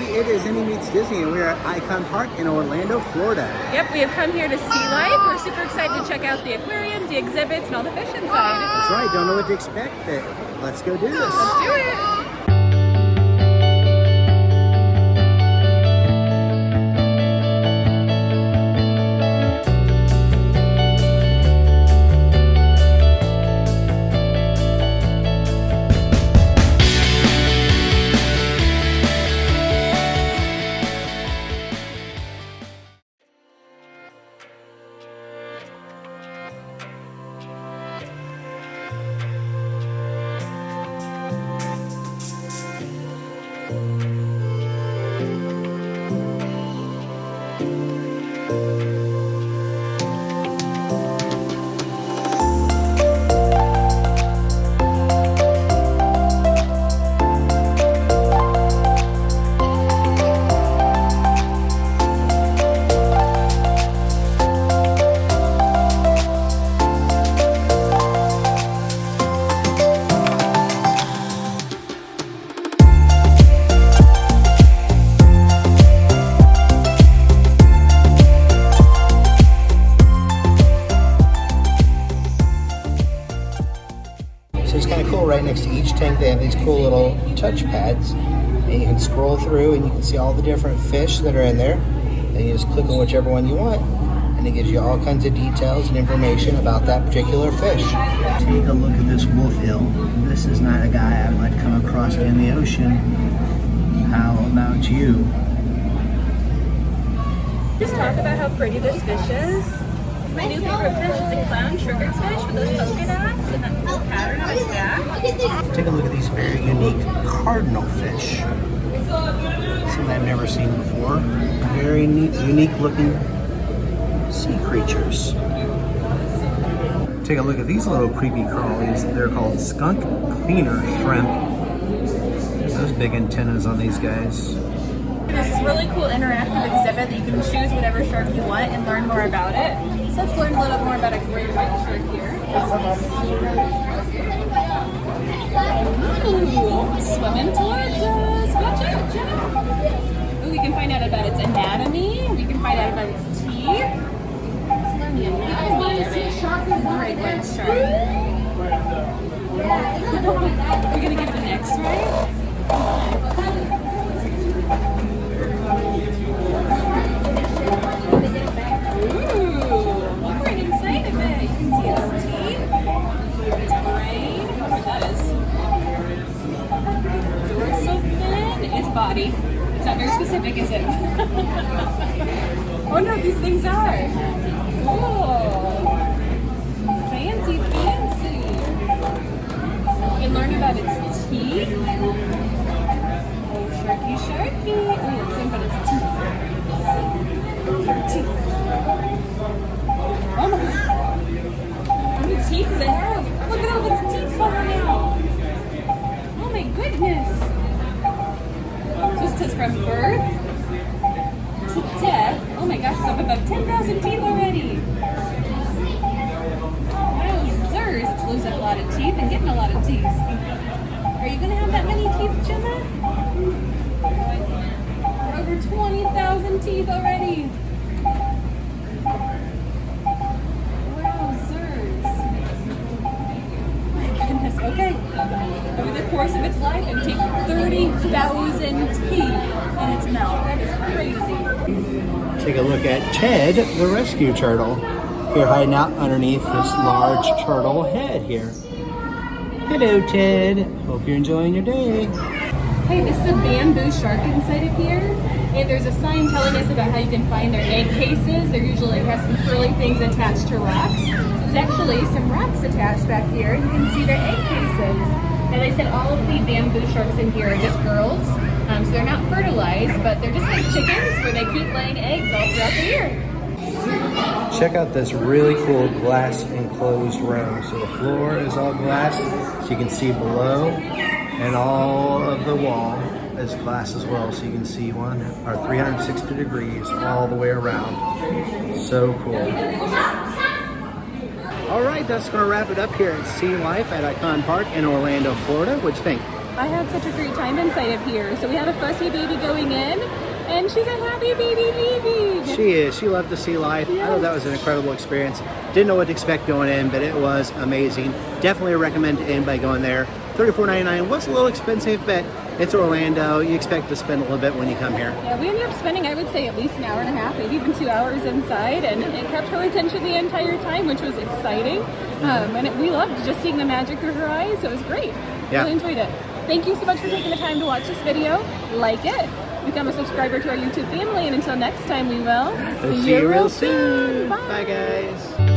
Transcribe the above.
everybody, it is Indy Meets Disney, and we're at Icon Park in Orlando, Florida. Yep, we have come here to Sea Life. We're super excited to check out the aquariums, the exhibits, and all the fish inside. That's right, don't know what to expect, but let's go do this. Let's do it. So it's kind of cool, right next to each tank they have these cool little touch pads, and you can scroll through and you can see all the different fish that are in there, and you just click on whichever one you want, and it gives you all kinds of details and information about that particular fish. Take a look at this wolf eel. This is not a guy I would like to come across in the ocean. How about you? Just talk about how pretty this fish is. My new favorite fish is a clown triggerfish with those polka dots and that cool pattern on its back. Take a look at these very unique cardinal fish. Something I've never seen before. Very neat, unique looking sea creatures. Take a look at these little creepy crawlies. They're called skunk cleaner shrimp. Those big antennas on these guys. There's this really cool interactive exhibit that you can choose whatever shark you want and learn more about it. So let's learn a little more about a great white shark here. Ooh, swimming towards us. Watch out, Jenna. Ooh, we can find out about its anatomy. We can find out about its teeth. Let's learn the anatomy of a great white shark. We're going to give it an X-ray. Body. It's not very specific, is it? I wonder what these things are. Cool. Fancy, fancy. You can learn about its teeth. Oh, sharky, sharky. Oh, it's about its teeth. Oh my God. How many teeth does it have? Look at all its teeth falling out. Oh my goodness. Just says from birth to death. Oh my gosh, it's up about 10,000 teeth already. Wowzers, it's losing a lot of teeth and getting a lot of teeth. Are you going to have that many teeth, Gemma? Over 20,000 teeth already. Okay, over the course of its life, and take 30,000 teeth in its mouth. That is crazy. Take a look at Ted, the rescue turtle. Here hiding out underneath this large turtle head here. Hello, Ted. Hope you're enjoying your day. Hey, this is a bamboo shark inside of here. And there's a sign telling us about how you can find their egg cases. They're usually have some curly things attached to rocks. There's actually some rocks attached back here. You can see their egg cases. And they said all of the bamboo sharks in here are just girls. So they're not fertilized, but they're just like chickens where they keep laying eggs all throughout the year. Check out this really cool glass enclosed room. So the floor is all glass, so you can see below, and all of the wall is glass as well, so you can see 360 degrees all the way around. So cool. All right, that's going to wrap it up here at Sea Life at Icon Park in Orlando, Florida. What'd you think? I had such a great time inside of here. So we had a fussy baby going in, and she's a happy baby leaving. She is. She loved the sea life. Yes. I thought that was an incredible experience. Didn't know what to expect going in, but it was amazing. Definitely recommend to anybody going there. $34.99 was a little expensive, but it's Orlando. You expect to spend a little bit when you come here. Yeah, we ended up spending, I would say, at least an hour and a half, maybe even 2 hours inside, and it kept her attention the entire time, which was exciting. We loved just seeing the magic through her eyes. So it was great. Yeah. Really enjoyed it. Thank you so much for taking the time to watch this video. Like it, become a subscriber to our YouTube family, and until next time, we will See you real soon. Bye, guys.